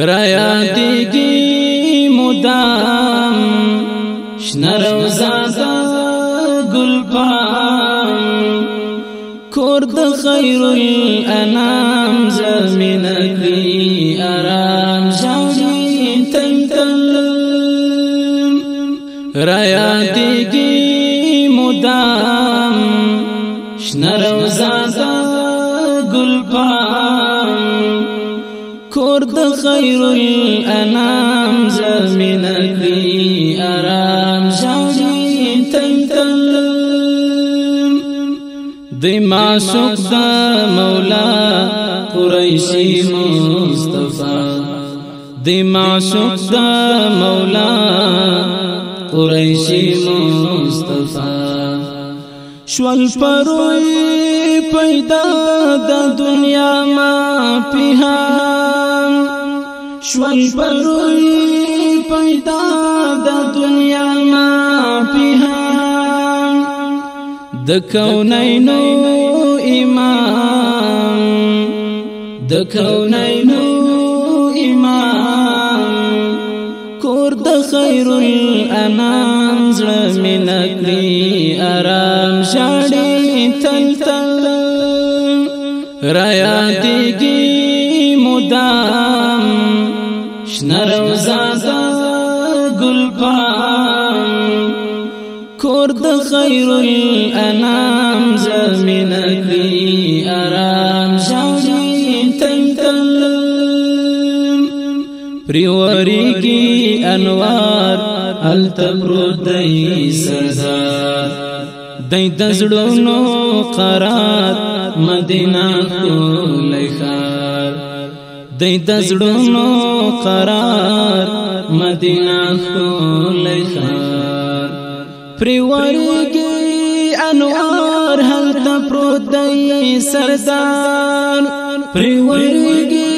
رایا دیگی مدام شنه روزا دا گل پام کور د خیر الانام زمین کلی آرام جاوی تل تل رایا دیگی مدام شنه روزا دا گل پام کور د خیر الانام زمین کلی آرام جاوی تل تل دی معشوق دا مولا قریشی مصطفی دی معشوق دا مولا قریشی مصطفی شوال پروی پیدا دا دنیا ما پیهام شوال پروی پیدا دا دنیا ما پیهام د کونینو امام د کونینو امام کور د خیر الانام زړه مې نکړي آرام شاړي تل تل رایا دیږي مدام شنه روزا دا ګل پام کور د خیر الانام زمین کلی آرام شاړي تل تل پریوریږي انوار التبرد دی سردار دی د زړونو قرار مدینه ښکلی ښار دی د زړونو قرار مدینه ښکلی ښار پریوریږي انوار هلته پروت دی سردار پریوریږي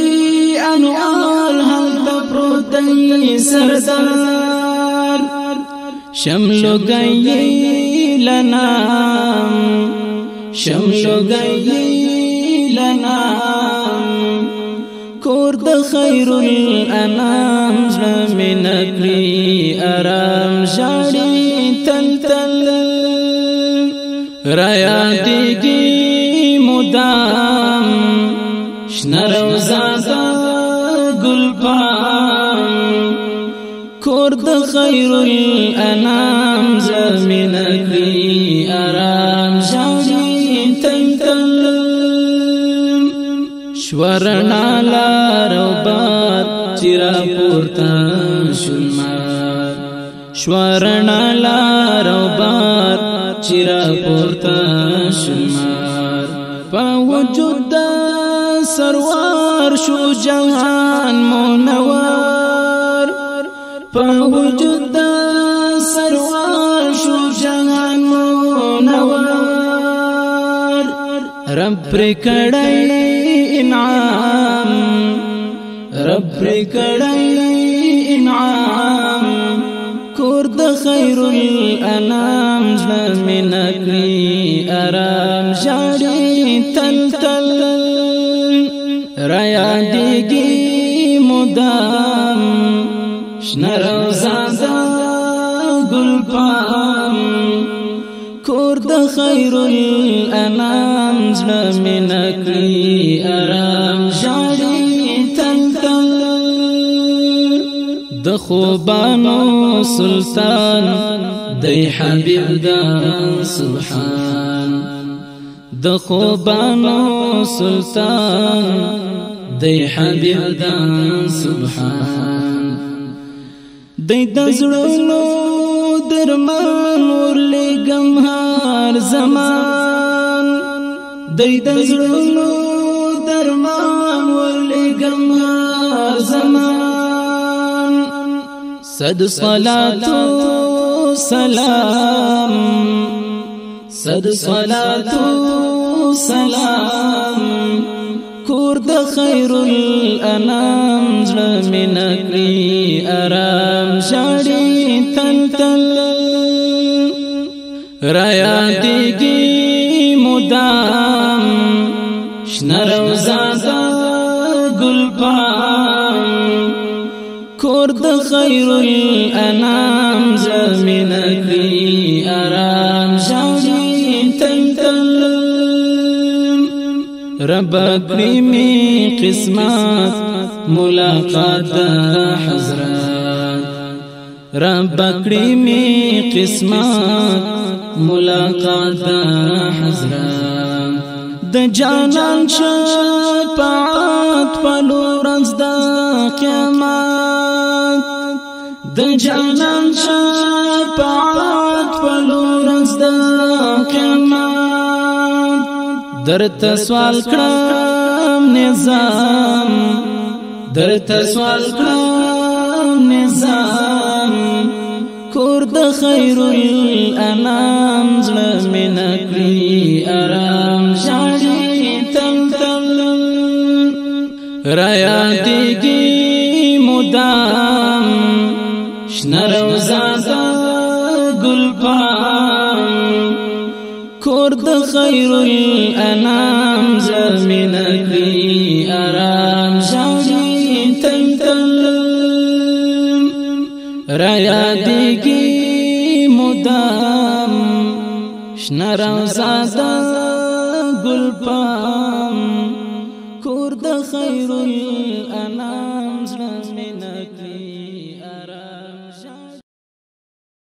انوار هلته پروت دی سردار شملو گئی لنام شملو گئی لنام کور د خیر الانام زمین کلی آرام شاړي تل تل رایا دیږي مدام شنه روزا دا ګل پام کور د خیر الانام زمین کلی آرام شاړي تل تل شورنا لارو بار چرا پورتا شلمار شورنا لارو بار چرا پورتا شلمار پا وجود سروار شو جهان منور پا وجود سروار شو جهان منور رب پر کړی انعام رب پر کړی انعام کور د خیر الانام زمین کلی آرام شاړي تل تل رایا دیږي مدام شنه روزا دا ګل پام کور د خیر الانام زمین کلی آرام شاړي تل تل د خوبانو سلطان دی حبیب دا سبحان د خوبانو سلطان دی حبیب دا سبحان دی د زړونو درمان ورلګم هر زمان دی د زړونو درمان ورلګم هر زمان صد صلات سلام صد صلات سلام کور د خیر الانام زمین کلی آرام شاړي تل تل رایا دیږي مدام شنه روزا دا ګل پام خیر الانام زمین کری آرام شاوی تل تل رب کریمی قسمت ملاقات حضرت رب کریمی قسمت ملاقات حضرت د جانان شفاعت پلورنز د قیامت د جانان شفاعت پلورنز د قیامت درته سوال کړم نظام درته سوال کړم نظام کور د خیر الانام زړه مې نکړي آرام شاړي تل تل را یادېږي مدام شنه روضه د ګلپام کور د خیر الانام زړه مې نکړي آرام شاړي تل تل را یادېږي مدام شنه روضه د ګلپام کور د خیر الانام زړه مې